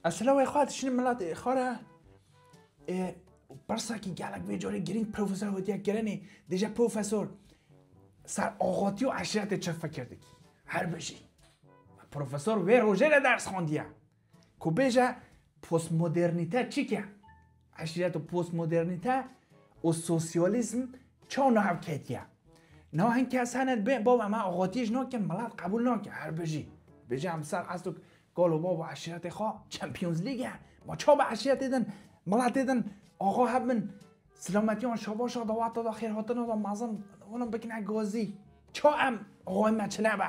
اصلا خواهد شنی ملت خاره برسا که گلک بیجاری گرینگ پروفسور هودیا گرنی دیجا پروفسور سر آغاتی و عشرت چه فکر دکی هر بشی پروفسور وی روژه درس خوندیا که بیجا پوست مدرنیته چی که عشرت و پوست مدرنیته و سوسیالیسم چه نهو کتیا نه هنگه سند به بابا ما آغاتیش نکن ملت قبول نکن هر بشی بیجا همسر از تو گالو بابا عشرت خواه چمپیونز لیگه ما چه به عشرت دیدن ملت دیدن آقا هم سلامتی آن شباش دعوت داد خیر هاتن و مازن اونم بکنه گازی چه هم آقای مچله با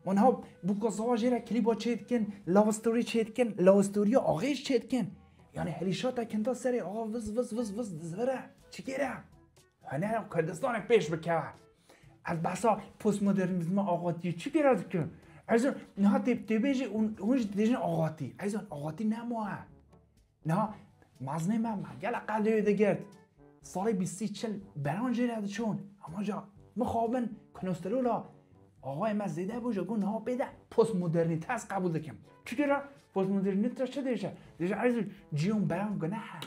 منها بوکا زواجی کلیپا چید کن لاو استوری چید کن لاو استوری آقایش چید کن یعنی هلیشاتا کنتا سری آقا وز دزوره چی گیره هنه کردستان پیش بکه از بسا پوست مدرنیزم آقاتی چی گیره کن از نه تبیجی اونش دیجن آقاتی از اون آقاتی نموه نه مزنه من گل قدری دگرد سال 20 بران جیره چون اما جا مخابن کنوسترولا آقای من زیده بوجه گون ها بده پست مدرنیته از قبول دکم چی که را پست مدرنیته چه دیشه دیشه عرض جیون بران گناه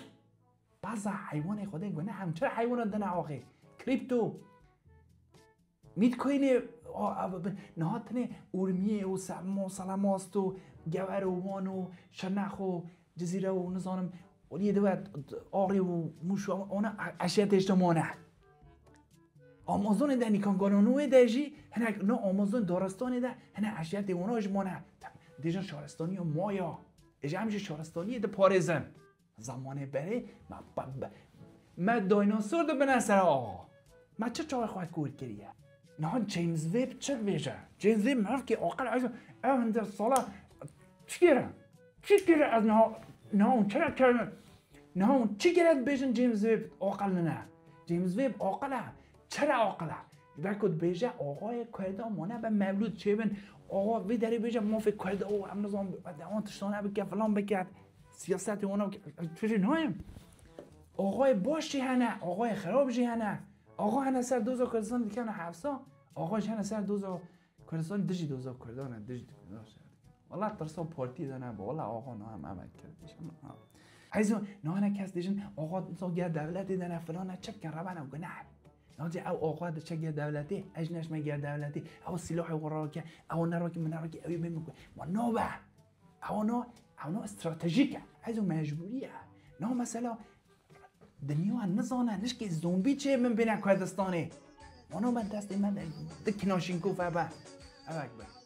بعضا حیوان خدا گناه هم چرا حیوان دنه آقای کریپتو میت کوین نهاتنه ارمیه و سلماست و گور و وان و شنخ و جزیره و نزانم ولی دوت آقی و موش و اونا اشیاء اجتماعی آمازون ده نیکان گانونوی دهجی هنگ نه آمازون دارستانی ده هنگ اشیاء اونا اجمانه دیجان شهرستانی و مایا اجا همیشه شهرستانی ده پارزن زمانه بره ما دایناسور ده بنسر آقا ما چه چاوه خواهد گوید کریه نه جیمز ویب چه بیجه جیمز ویب معرف که آقل عیزا اوه در سالا چی گیره از نه اون چرا کردن نه اون چی گرد بیشن جیمز ویب عاقل نه جیمز ویب عاقله چرا عاقله بکد بیجه آقای کرده مانه به مولود چه بین آقا وی داری بیجه ما فکر کرده او هم نظام دوان تشتانه بکه فلان بکرد سیاست اونا چجوری نایم آقای باشی هنه آقای خراب جی هنه آقا هنه سر دوزا کردستان دیکنه حفظا آقاش هنه سر دوزا کردستان دجی دوزا کردانه دجی والله ترسا پارتی دانه با والله آقا نه هم عمل کردشم عیزو نه کس دیشن آقا تو گر دولتی دانه فلان چک کن روانم گناه نازی او آقا ده چک گر دولتی اجنش مگر دولتی او سلاح قرار که او نراکی من نراکی اوی بمیگه ما نوبه او نه استراتژیکه عیزو مجبوریه نه مثلا دنیا نزانه نشکی زومبی چه من بینه کردستانه ما نه من دستی من دکناشین کوفه با اوک با